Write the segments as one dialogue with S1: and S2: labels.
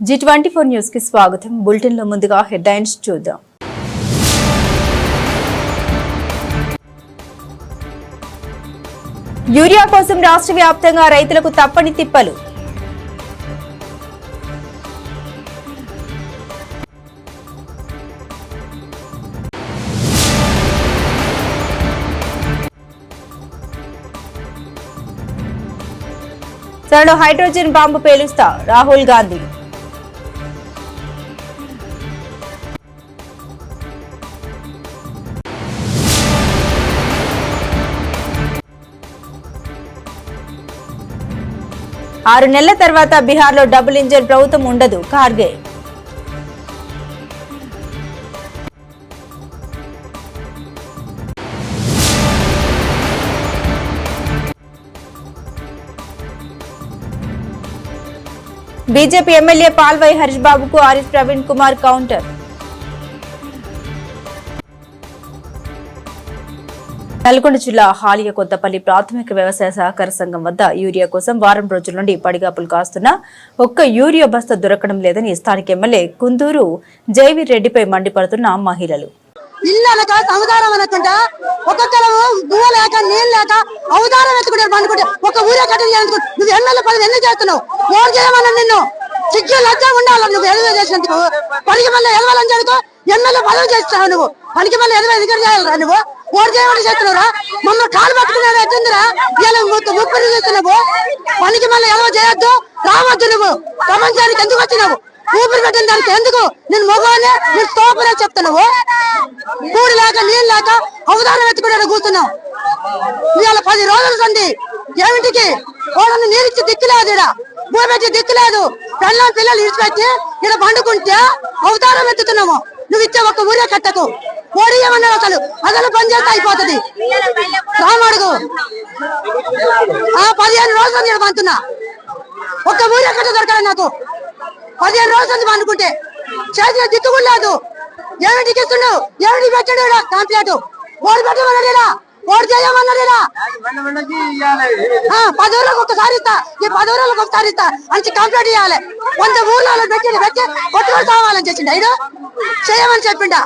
S1: G24 news కి స్వాగతం. Bulletin లో ముందుగా హెడ్లైన్స్ చూద్దాం. యూరియా కోసం రాష్ట్ర వ్యాప్తంగా రైతులకు తప్పని తిప్పలు. తనలో హైడ్రోజన్ బాంబు పేలుస్తా రాహుల్ గాంధీ. ఆరు నెలల తర్వాత బీహార్లో డబుల్ ఇంజన్ ప్రభుత్వం ఉండదు ఖార్గే. బీజేపీ ఎమ్మెల్యే పాల్వై హరీష్ బాబుకు ఆర్ఎస్ ప్రవీణ్ కుమార్ కౌంటర్. నల్గొండ జిల్లా హాలియ కొత్తపల్లి ప్రాథమిక వ్యవసాయ సహకార సంఘం వద్ద యూరియా కోసం వారం రోజుల నుండి పడిగాపులు కాస్తున్నా ఒక్క యూరియా బస్తా దొరకడం లేదని స్థానిక ఎమ్మెల్యే కుందూరు జైవీర్ రెడ్డిపై మండిపడుతున్న మహిళలు.
S2: ఇళ్ళనక సముదారం అనకుండా ఒక్కొక్కరు భూమ లేక నీళ్ళు లేక అవతారం ఎత్తుకుంటారు అనుకుంటే ఒక ఊరే కట్టడి చేయాలనుకుంటే నువ్వు ఎన్నెల పని ఎన్ని చేస్తున్నావు? ఓటు చేయమన్నా నిన్ను సిగ్గు లజ్జ ఉండాలి. నువ్వు ఎదురు చేసినందుకు పనికి మళ్ళీ ఎదవాలని చదువుకో ఎమ్మెల్యే పదవి చేస్తున్నావు. నువ్వు పనికి మళ్ళీ ఎదురు చేయాలరా? నువ్వు ఓటు చేయమని చేస్తున్నావురా? మమ్మల్ని కాలు పట్టుకున్నావు ఎత్తుందిరా ఇలా ముప్పై చేస్తున్నావు. పనికి మళ్ళీ ఎదవ చేయొద్దు, రావద్దు. నువ్వు ప్రపంచానికి ఎందుకు వచ్చినావు? ఊపిరి పెట్టిన దానికి ఎందుకు? నేను మగవానే నేను తోపనే చెప్తున్నావు. కూడి లేక నీళ్ళు లేక అవతారం ఎత్తుకునే కూర్చున్నావు. ఇవాళ 10 రోజులు సంది ఏమిటికి వాళ్ళని నీరిచ్చి దిక్కులేదు, ఇక్కడ భూమి పెట్టి దిక్కులేదు. పిల్లలు ఇడిచిపెట్టి ఇక్కడ పండుకుంటే అవతారం ఎత్తుతున్నాము. నువ్వు ఇచ్చే ఒక్క ఊరే కట్టకు. ఓడి ఏమన్నావు? అసలు పని చేస్తే అయిపోతుంది. రామడుగు 15 రోజులు నేను పంతున్నా. ఒక్క ఊరే కట్ట దొరకాలి నాకు. 15 రోజులు అనుకుంటే చేతిలో దిక్కులేదు. ఏమిటికి ఇస్తున్నావు? ఏమిటి పెట్టాడు? కాంప్లైంట్ ఓడి పెట్టమన్నాడా? ఓడి చేయమన్నాడా? 10 రోజులకు ఒకసారి ఇస్తా, ఈ 10 రోజులకు ఒకసారి ఇస్తా అని కంప్లైంట్ ఇవ్వాలి. 100 ఊర్లలో పెట్టి కొట్టుకొని కావాలని చేసిండు. ఐదు చేయమని చెప్పిండా?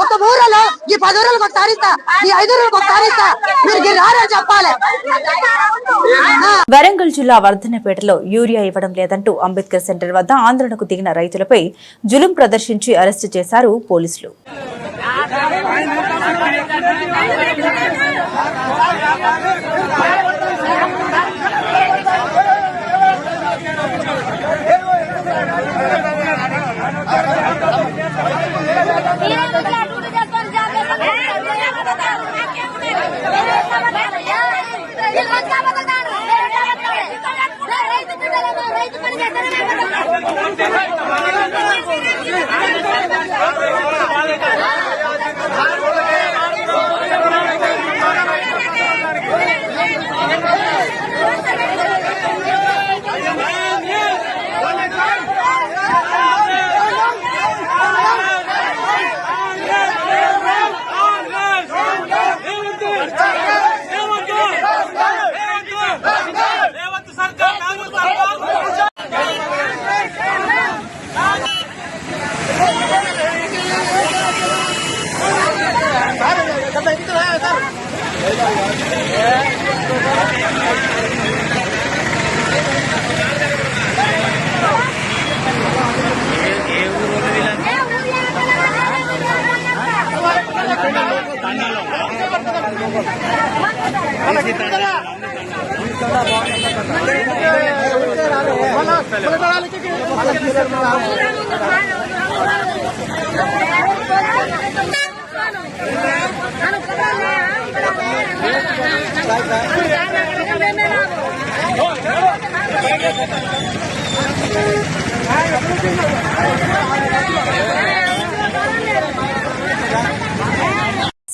S2: ఒక ఊరలో ఈ 10 రోజులకు ఒకసారి ఇస్తా, ఈ 5 రోజులకు ఒకసారి ఇస్తా, మీరు రారని చెప్పాలి.
S1: వరంగల్ జిల్లా వర్ధన్నపేటలో యూరియా ఇవ్వడం లేదంటూ అంబేద్కర్ సెంటర్ వద్ద ఆందోళనకు దిగిన రైతులపై జులుం ప్రదర్శించి అరెస్టు చేశారు పోలీసులు.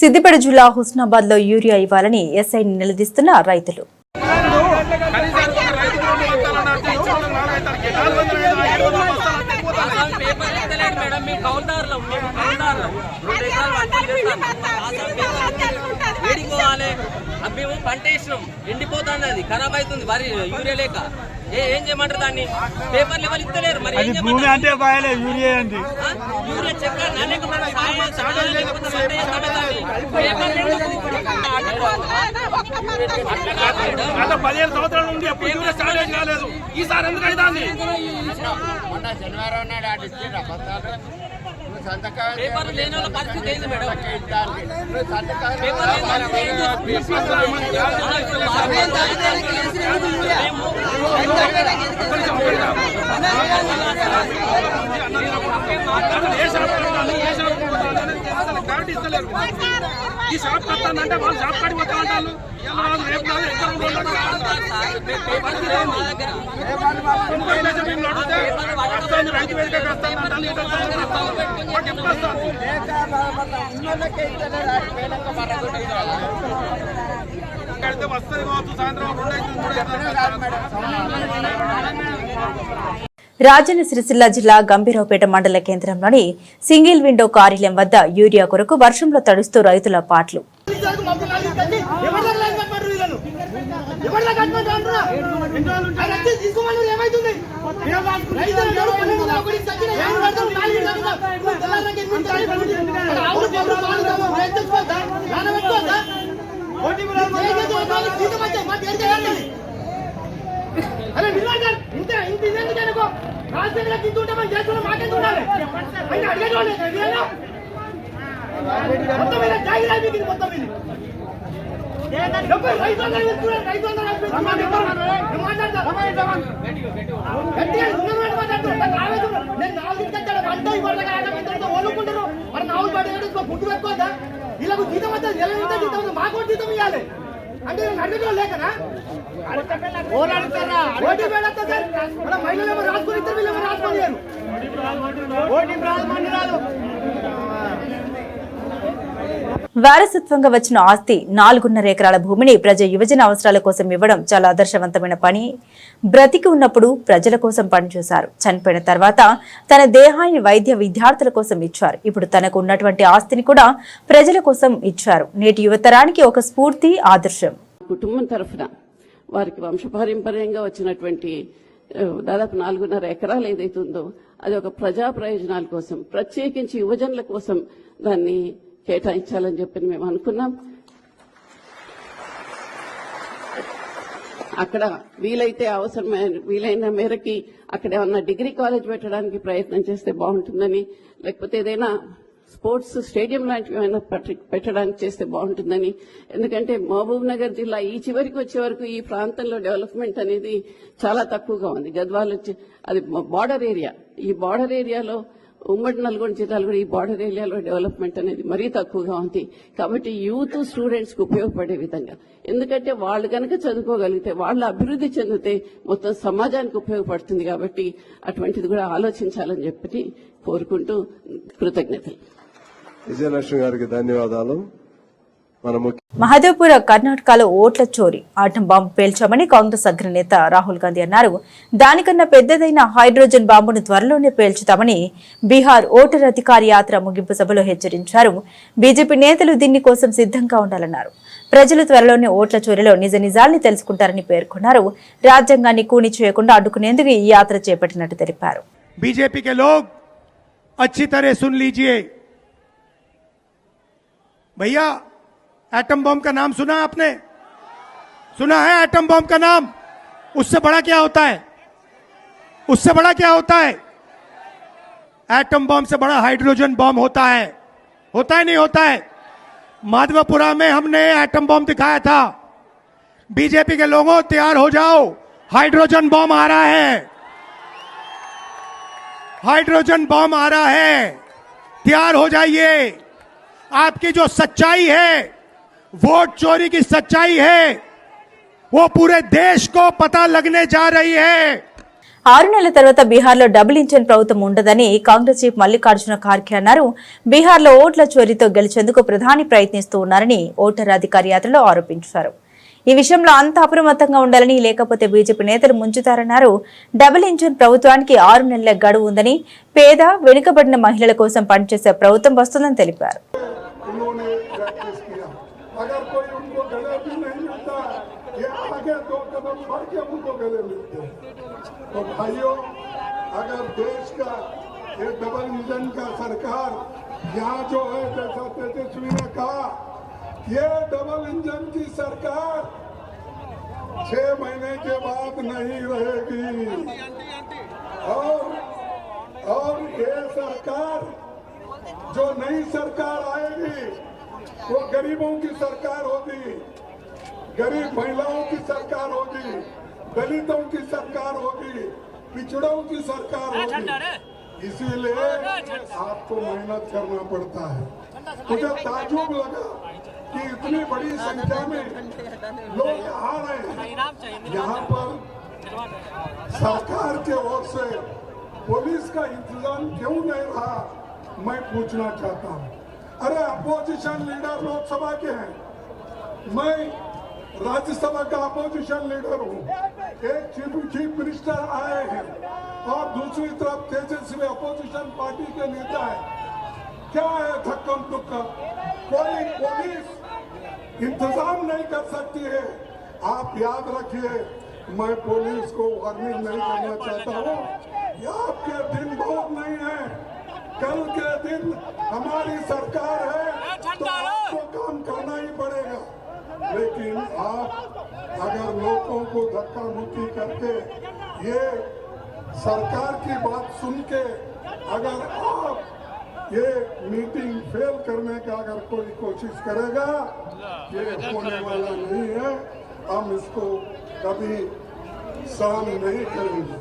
S1: సిద్దిపేట జిల్లా హుస్నాబాద్ లో యూరియా ఇవ్వాలని ఎస్ఐని నిలదీస్తున్న రైతులు.
S3: పోవాలి. అవి మేము పంట వేసినాం, ఎండిపోతుంది, అది ఖరాబ్ అవుతుంది వరి యూరియా లేక. ఏం చేయమంటారు దాన్ని? పేపర్లు ఎవరు ఇస్తలేరు. మరి ఏం చేయమంటారు? యూరియా చెక్క లేకపోతే
S4: గత 15 సంవత్సరాల నుండి ఎప్పుడు యూరియా స్టార్టేజ్ కాలేదు. ఈసారి ఎందుకు అవుతుంది?
S3: పేపర్లు లేని వాళ్ళ పరిస్థితి ఏంది మేడం?
S4: ఈ షాప్ కట్టాలంటే వాళ్ళు షాప్ కాడికి పోతామంటారు. రైతు వేదిక వస్తుంది కావచ్చు సాయంత్రం 2
S1: రాజన్న సిరిసిల్ల జిల్లా గంభీరావుపేట మండల కేంద్రంలోని సింగిల్ విండో కార్యాలయం వద్ద యూరియా కొరకు వర్షంలో తడుస్తూ రైతుల పాట్లు.
S4: అంటే అడిగడం లేకనా ఓటీ మహిళలు రాసుకొని ఇద్దరు వీళ్ళు రాసుకోలేరు.
S1: వారసత్వంగా వచ్చిన ఆస్తి 4.5 ఎకరాల భూమిని ప్రజా యువజన అవసరాల కోసం ఇవ్వడం చాలా ఆదర్శవంతమైన పని. బ్రతికి ఉన్నప్పుడు ప్రజల కోసం పనిచేశారు. చనిపోయిన తర్వాత తన దేహాన్ని వైద్య విద్యార్థుల కోసం ఇచ్చారు. ఇప్పుడు తనకు ఉన్నటువంటి ఆస్తిని కూడా ప్రజల కోసం ఇచ్చారు. నేటి యువతరానికి ఒక స్ఫూర్తి, ఆదర్శం.
S5: కుటుంబం తరఫున వారికి వంశపారంపర్యంగా వచ్చినటువంటి దాదాపు 4.5 ఎకరాలు ఏదైతే ఉందో అది ఒక ప్రజా ప్రయోజనాల కోసం, ప్రత్యేకించి యువజనుల కోసం దాన్ని కేటాయించాలని చెప్పి మేము అనుకున్నాం. అక్కడ వీలైన మేరకి అక్కడ ఏమన్నా డిగ్రీ కాలేజ్ పెట్టడానికి ప్రయత్నం చేస్తే బాగుంటుందని, లేకపోతే ఏదైనా స్పోర్ట్స్ స్టేడియం లాంటివి ఏమైనా పెట్టడానికి చేస్తే బాగుంటుందని. ఎందుకంటే మహబూబ్ నగర్ జిల్లా ఈ చివరికి వచ్చే వరకు ఈ ప్రాంతంలో డెవలప్మెంట్ అనేది చాలా తక్కువగా ఉంది. గద్వాల్ అది బార్డర్ ఏరియా. ఈ బార్డర్ ఏరియాలో ఉమ్మడి నల్గొండ జిల్లాలో కూడా ఈ బార్డర్ ఏరియాలో డెవలప్మెంట్ అనేది మరీ తక్కువగా ఉంది. కాబట్టి యూత్ స్టూడెంట్స్ కు ఉపయోగపడే విధంగా, ఎందుకంటే వాళ్ళు కనుక చదువుకోగలిగితే, వాళ్ళు అభివృద్ధి చెందితే మొత్తం సమాజానికి ఉపయోగపడుతుంది. కాబట్టి అటువంటిది కూడా ఆలోచించాలని చెప్పి కోరుకుంటూ కృతజ్ఞతలు.
S6: విజయలక్ష్మి గారికి ధన్యవాదాలు.
S1: మహదేవ్పుర కర్ణాటకలో ఓట్ల చోరీ, ఆటం బాంబు పేల్చామని కాంగ్రెస్ అగ్రనేత రాహుల్ గాంధీ అన్నారు. దానికన్నా పెద్దదైన హైడ్రోజన్ బాంబును త్వరలోనే పేల్చుతామని బీహార్ ఓటర్ అధికార యాత్ర ముగింపు సభలో హెచ్చరించారు. బీజేపీ నేతలు దీని కోసం సిద్ధంగా ఉండాలన్నారు. ప్రజలు త్వరలోనే ఓట్ల చోరీలో నిజ నిజాల్ని తెలుసుకుంటారని పేర్కొన్నారు. రాజ్యాంగాన్ని కూని చేయకుండా అడ్డుకునేందుకు ఈ యాత్ర చేపట్టినట్టు తెలిపారు.
S7: बीजेपी के लोग अच्छी तरह सुन लीजिए भैया, एटम बम का नाम सुना आपने? सुना है एटम बम का नाम? उससे बड़ा क्या होता है? उससे बड़ा क्या होता है? एटम बम से बड़ा हाइड्रोजन बम होता है नहीं होता है? माधवपुरा में हमने एटम बम दिखाया था. बीजेपी के लोगों तैयार हो जाओ, हाइड्रोजन बम आ रहा है. हाइड्रोजन बम आ रहा है, तैयार हो जाइए. आपकी जो सच्चाई है, वोट चोरी की सच्चाई है, वो पूरे देश को पता लगने जा रही है.
S1: 6 నెలల తర్వాత బీహార్లో డబుల్ ఇంజన్ ప్రభుత్వం ఉండదని కాంగ్రెస్ చీఫ్ మల్లికార్జున ఖార్గే అన్నారు. బీహార్లో ఓట్ల చోరీతో గెలిచేందుకు ప్రధాని ప్రయత్నిస్తూ ఉన్నారని ఓటర్ అధికార యాత్రలో ఆరోపించారు. ఈ విషయంలో అంతా అప్రమత్తంగా ఉండాలని, లేకపోతే బీజేపీ నేతలు ముంచుతారన్నారు. డబుల్ ఇంజన్ ప్రభుత్వానికి 6 నెలల గడువు ఉందని, పేద వెనుకబడిన మహిళల కోసం పనిచేసే ప్రభుత్వం వస్తుందని తెలిపారు.
S8: अकेले मिलते हैं। तो भाइयों, अगर देश का ये डबल इंजन का सरकार यहाँ जो है, जैसा तेजस्वी ने कहा, ये डबल इंजन की सरकार 6 महीने के बाद नहीं रहेगी। और ये सरकार, जो नई सरकार आएगी, वो गरीबों की सरकार होगी, गरीब महिलाओं की सरकार होगी, दलितों की सरकार होगी, पिछड़ों की सरकार होगी। इसीलिए आपको मेहनत करना पड़ता है। मुझे ताज्जुब लगा कि इतनी बड़ी संख्या में लोग आ रहे हैं। यहाँ पर सरकार के ओर से पुलिस का इंतजाम क्यों नहीं रहा, मैं पूछना चाहता हूँ। अरे अपोजिशन लीडर लोकसभा के हैं, मैं राज्यसभा का अपोजिशन लीडर हूँ। एक चीफ मिनिस्टर आए हैं और दूसरी तरफ तेजस्वी अपोजिशन पार्टी के नेता है। क्या है धक्कम धुक्कम? कोई पुलिस इंतजाम नहीं कर सकती है। आप याद रखिए, मैं पुलिस को वार्निंग नहीं करना चाहता हूँ। ये आपके दिन बहुत नहीं है, कल के दिन हमारी सरकार है तो आपको काम करना ही पड़ेगा। लेकिन आप अगर लोगों को धक्का मुक्की करके, ये सरकार की बात सुन के अगर आप ये मीटिंग फेल करने का अगर कोई कोशिश करेगा, ये होने वाला नहीं है। हम इसको कभी सहन नहीं करेंगे।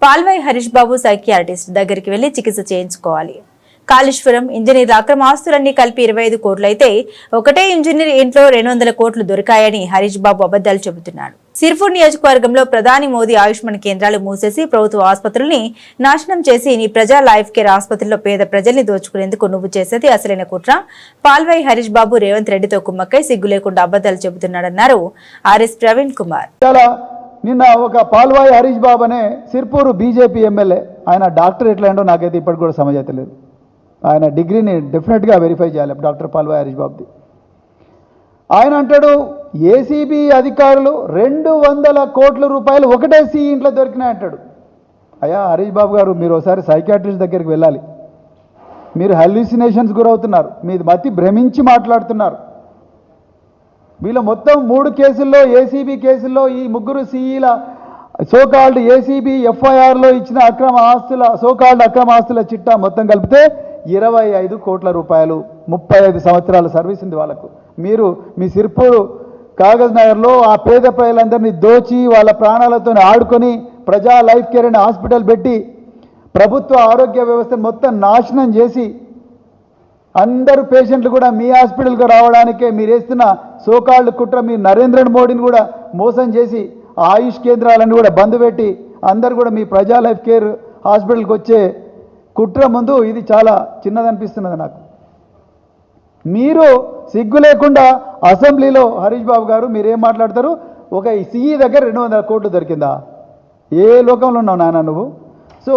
S1: పాల్వాయి హరీష్ బాబు సైకియాట్రిస్ట్ దగ్గరికి వెళ్లి చికిత్స చేయించుకోవాలి. కాళేశ్వరం ఇంజనీర్ల అక్రమ ఆస్తులన్నీ కలిపి 25 కోట్లు అయితే ఒకటే ఇంజనీర్ ఇంట్లో 200 కోట్లు దొరికాయని హరీష్ బాబు అబద్దాలు చెబుతున్నాడు. సిర్పూర్ నియోజకవర్గంలో ప్రధాని మోదీ ఆయుష్మాన్ కేంద్రాలు మూసేసి ప్రభుత్వ ఆసుపత్రుల్ని నాశనం చేసి నీ ప్రజా లైఫ్ కేర్ ఆసుపత్రిలో పేద ప్రజల్ని దోచుకునేందుకు నువ్వు చేసేది అసలైన కుట్ర. పాల్వాయి హరీష్ బాబు రేవంత్ రెడ్డితో కుమ్మక్కై సిగ్గు లేకుండా అబద్దాలు చెబుతున్నాడన్నారు ఆర్ఎస్ ప్రవీణ్ కుమార్.
S9: నిన్న ఒక పాల్వాయి హరీష్ బాబు అనే సిర్పూరు బీజేపీ ఎమ్మెల్యే, ఆయన డాక్టర్ ఎట్లా నాకైతే ఇప్పటికి కూడా సమజైతే లేదు. ఆయన డిగ్రీని డెఫినెట్గా వెరిఫై చేయాలి డాక్టర్ పాల్వాయి హరీష్ బాబుది. ఆయన అంటాడు ఏసీబీ అధికారులు 200 కోట్ల రూపాయలు ఒకటే ఇంట్లో దొరికినాయి అంటాడు. అయ్యా హరీష్ బాబు గారు, మీరు ఒకసారి సైకియాట్రిస్ట్ దగ్గరికి వెళ్ళాలి. మీరు హెల్యూసినేషన్స్ గురవుతున్నారు, మీరు మతి భ్రమించి మాట్లాడుతున్నారు. వీళ్ళ మొత్తం 3 కేసుల్లో, ఏసీబీ కేసుల్లో ఈ ముగ్గురు సీఈల సోకాల్డ్ ఏసీబీ ఎఫ్ఐఆర్లో ఇచ్చిన సోకాల్డ్ అక్రమ ఆస్తుల చిట్టా మొత్తం కలిపితే 25 కోట్ల రూపాయలు. 35 సంవత్సరాల సర్వీస్ ఉంది వాళ్ళకు. మీరు మీ సిర్పూరు కాగజ్ నగర్లో ఆ పేద ప్రజలందరినీ దోచి వాళ్ళ ప్రాణాలతో ఆడుకొని ప్రజా లైఫ్ కేర్ అనే హాస్పిటల్ పెట్టి ప్రభుత్వ ఆరోగ్య వ్యవస్థను మొత్తం నాశనం చేసి అందరు పేషెంట్లు కూడా మీ హాస్పిటల్కి రావడానికే మీరు వేస్తున్న సోకాల్డ్ కుట్ర, మీ నరేంద్ర మోడీని కూడా మోసం చేసి ఆయుష్ కేంద్రాలను కూడా బంద్ పెట్టి అందరు కూడా మీ ప్రజా లైఫ్ కేర్ హాస్పిటల్కి వచ్చే కుట్ర ముందు ఇది చాలా చిన్నదనిపిస్తున్నది నాకు. మీరు సిగ్గు లేకుండా అసెంబ్లీలో హరీష్ బాబు గారు మీరేం మాట్లాడతారు? ఒక సిఈ దగ్గర 200 కోట్లు దొరికిందా? ఏ లోకంలో ఉన్నావు నాన్న నువ్వు? సో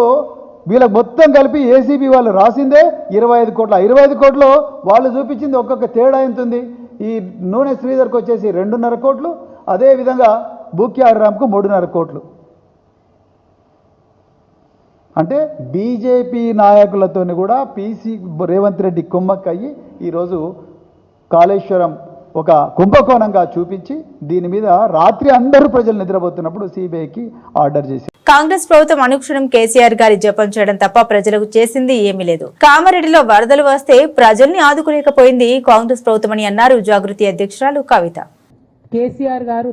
S9: వీళ్ళకి మొత్తం కలిపి ఏసీబీ వాళ్ళు రాసిందే 25 కోట్ల. 25 కోట్లు వాళ్ళు చూపించింది ఒక్కొక్క తేడా ఎంతుంది. ఈ నూనె శ్రీధర్కి వచ్చేసి 2.5 కోట్లు, అదేవిధంగా బూక్యారామ్కు 3.5 కోట్లు. అంటే బీజేపీ నాయకులతో కూడా పీసీ రేవంత్ రెడ్డి కుమ్మక్కయ్యి ఈరోజు కాళేశ్వరం ఒక కుంభకోణంగా చూపించి దీని మీద రాత్రి అందరూ ప్రజలు నిద్రపోతున్నప్పుడు సిబిఐకి ఆర్డర్ చేసి
S1: కాంగ్రెస్ ప్రభుత్వం అనుక్షణం కేసీఆర్ గారి జపం చేయడం తప్ప ప్రజలకు చేసింది ఏమీ లేదు. కామారెడ్డిలో వరదలు వస్తే ప్రజల్ని ఆదుకోలేకపోయింది కాంగ్రెస్ ప్రభుత్వం అని అన్నారు జాగృతి అధ్యక్షురాలు కవిత.
S10: కేసీఆర్ గారు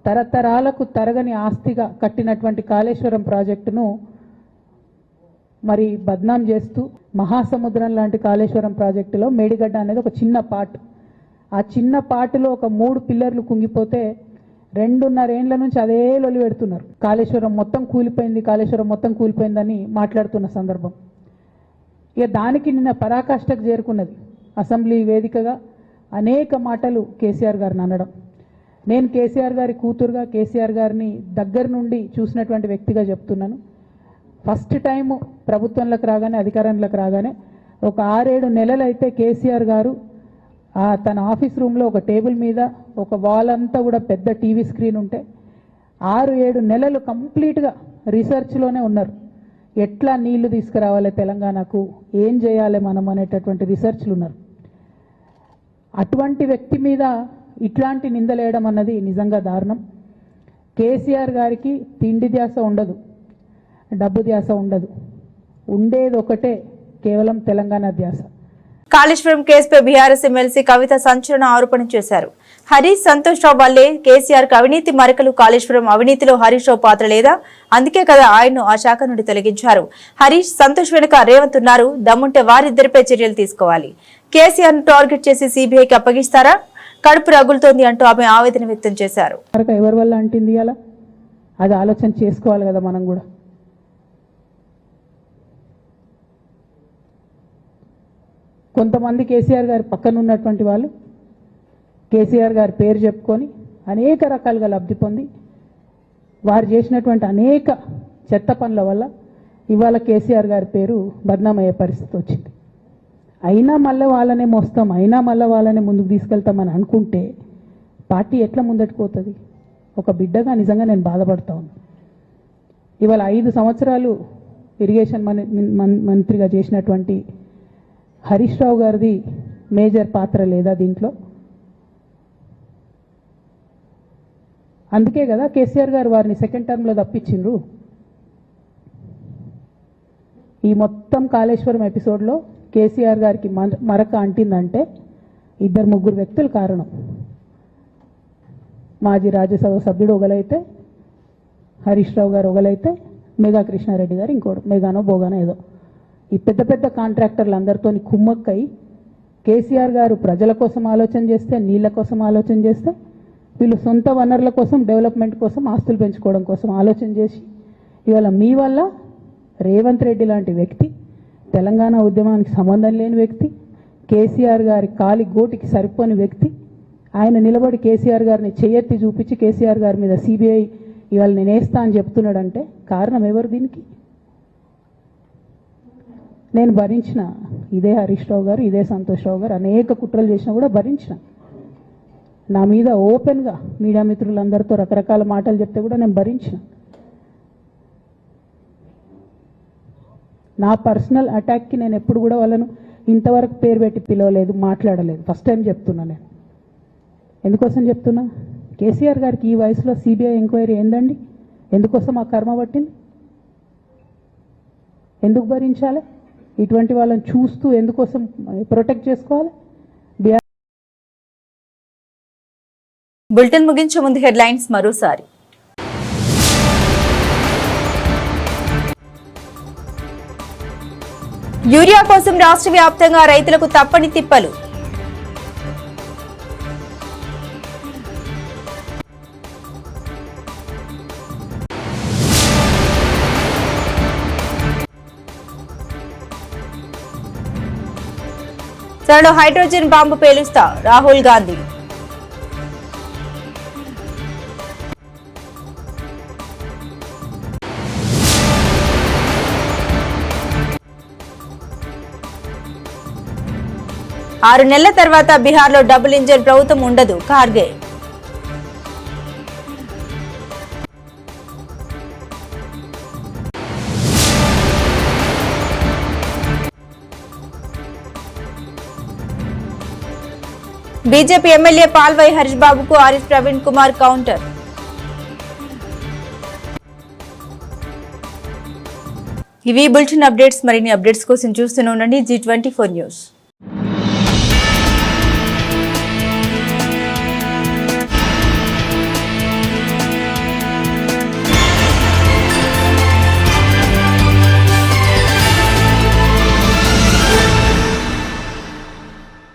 S10: తరతరాలకు తరగని ఆస్తిగా కట్టినటువంటి కాళేశ్వరం ప్రాజెక్టును మరి బద్నాం చేస్తూ మహాసముద్రం లాంటి కాళేశ్వరం ప్రాజెక్టులో మేడిగడ్డ అనేది ఒక చిన్న పార్ట్. ఆ చిన్న పార్టులో ఒక 3 పిల్లర్లు కుంగిపోతే 2.5 ఏండ్ల నుంచి అదే లొలి పెడుతున్నారు. కాళేశ్వరం మొత్తం కూలిపోయిందని మాట్లాడుతున్న సందర్భం. ఇక దానికి నిన్న పరాకాష్ఠకు చేరుకున్నది అసెంబ్లీ వేదికగా అనేక మాటలు కేసీఆర్ గారిని అనడం. నేను కేసీఆర్ గారి కూతురుగా కేసీఆర్ గారిని దగ్గర నుండి చూసినటువంటి వ్యక్తిగా చెప్తున్నాను. ఫస్ట్ టైం ప్రభుత్వంలోకి రాగానే, అధికారంలోకి రాగానే ఒక 6-7 నెలలు అయితే కేసీఆర్ గారు తన ఆఫీస్ రూమ్లో ఒక టేబుల్ మీద ఒక వాల్ అంతా కూడా పెద్ద టీవీ స్క్రీన్ ఉంటే 6-7 నెలలు కంప్లీట్గా రీసెర్చ్లోనే ఉన్నారు. ఎట్లా నీళ్లు తీసుకురావాలి తెలంగాణకు, ఏం చేయాలి మనం అనేటటువంటి రీసెర్చ్లు ఉన్నారు. అటువంటి వ్యక్తి మీద ఇట్లాంటి నిందలేయడం అన్నది నిజంగా దారుణం. కేసీఆర్ గారికి తిండి ధ్యాస ఉండదు, డబ్బు ధ్యాస ఉండదు, ఉండేది ఒకటే కేవలం తెలంగాణ ధ్యాస.
S1: కాళేశ్వరం కేసుపై బీఆర్ఎస్ ఎమ్మెల్సీ కవిత సంచలన ఆరోపణ చేశారు. హరీష్ సంతోష్ రావు వల్లే కేసీఆర్ అవినీతి మరకలు, కాళేశ్వరం అవినీతిలో హరీష్ రావు పాత్ర లేదా, అందుకే కదా ఆయన్ను ఆ శాఖ నుండి తొలగించారు. హరీష్ సంతోష్ వెనుక రేవంత్ ఉన్నారు, దమ్ముంటే వారిద్దరిపై చర్యలు తీసుకోవాలి. కేసీఆర్ ను టార్గెట్ చేసి సిబిఐకి అప్పగిస్తారా? కడుపు రగులుతోంది అంటూ ఆమె ఆవేదన వ్యక్తం చేశారు.
S10: ఎవరి వల్ల అంటుంది అలా, అది ఆలోచన చేసుకోవాలి కదా మనం కూడా. కొంతమంది కేసీఆర్ గారి పక్కన ఉన్నటువంటి వాళ్ళు కేసీఆర్ గారి పేరు చెప్పుకొని అనేక రకాలుగా లబ్ధి పొంది వారు చేసినటువంటి అనేక చెత్త పనుల వల్ల ఇవాళ కేసీఆర్ గారి పేరు బద్నామయ్యే పరిస్థితి వచ్చింది. అయినా మళ్ళీ వాళ్ళనే మోస్తాం, అయినా మళ్ళీ వాళ్ళనే ముందుకు తీసుకెళ్తామని అనుకుంటే పార్టీ ఎట్లా ముందటికి పోతుంది? ఒక బిడ్డగా నిజంగా నేను బాధపడతా ఉన్నాను. ఇవాళ 5 సంవత్సరాలు ఇరిగేషన్ మంత్రిగా చేసినటువంటి హరీష్ రావు గారిది మేజర్ పాత్ర లేదా దీంట్లో? అందుకే కదా కేసీఆర్ గారు వారిని సెకండ్ టర్మ్లో తప్పించిండ్రు. ఈ మొత్తం కాళేశ్వరం ఎపిసోడ్లో కేసీఆర్ గారికి మరక అంటిందంటే 2-3 వ్యక్తులు కారణం. మాజీ రాజ్యసభ సభ్యుడు ఒకలైతే, హరీష్ రావు గారు ఒకలైతే, మేఘా కృష్ణారెడ్డి గారు ఇంకోడు, మేఘానో బోగానో ఏదో. ఈ పెద్ద పెద్ద కాంట్రాక్టర్లు అందరితో కుమ్మక్కై కేసీఆర్ గారు ప్రజల కోసం ఆలోచన చేస్తే, నీళ్ల కోసం ఆలోచన చేస్తే, వీళ్ళు సొంత వనరుల కోసం, డెవలప్మెంట్ కోసం, ఆస్తులు పెంచుకోవడం కోసం ఆలోచన చేసి ఇవాళ మీ వల్ల రేవంత్ రెడ్డి లాంటి వ్యక్తి, తెలంగాణ ఉద్యమానికి సంబంధం లేని వ్యక్తి, కేసీఆర్ గారి కాలి గోటికి సరిపోని వ్యక్తి, ఆయన నిలబడి కేసీఆర్ గారిని చెయ్యెత్తి చూపించి కేసీఆర్ గారి మీద సిబిఐ ఇవాళ నేను వేస్తా అని చెప్తున్నాడంటే కారణం ఎవరు దీనికి? నేను భరించిన, ఇదే హరీష్ రావు గారు, ఇదే సంతోష్ రావు గారు అనేక కుట్రలు చేసినా కూడా భరించిన. నా మీద ఓపెన్గా మీడియా మిత్రులందరితో రకరకాల మాటలు చెప్తే కూడా నేను భరించిన. నా పర్సనల్ అటాక్కి నేను ఎప్పుడు కూడా వాళ్ళను ఇంతవరకు పేరు పెట్టి పిలవలేదు, మాట్లాడలేదు. ఫస్ట్ టైం చెప్తున్నా నేను. ఎందుకోసం చెప్తున్నా? కేసీఆర్ గారికి ఈ వయసులో సిబిఐ ఎంక్వైరీ ఏందండి? ఎందుకోసం ఆ కర్మ పట్టింది? ఎందుకు భరించాలి? ఇటువంటి వాళ్ళని చూస్తూ ఎందుకోసం ప్రొటెక్ట్ చేసుకోవాలి?
S1: బులెటిన్ ముగించే ముందు హెడ్లైన్స్ మరోసారి. యూరియా కోసం రాష్ట్ర వ్యాప్తంగా రైతులకు తప్పని తిప్పలు. త్వరలో హైడ్రోజన్ బాంబు పేలుస్తా రాహుల్ గాంధీ. ఆరు నెలల తర్వాత బీహార్లో డబుల్ ఇంజన్ ప్రభుత్వం ఉండదు, ఖార్గే. బీజేపీ ఎమ్మెల్యే పాల్వాయి హరీష్ బాబుకు ఆర్ఎస్ ప్రవీణ్ కుమార్ కౌంటర్. ఇవి బులెటిన్ అప్డేట్స్. మరిన్ని అప్డేట్స్ కోసం చూస్తూనే ఉండండి G24 న్యూస్.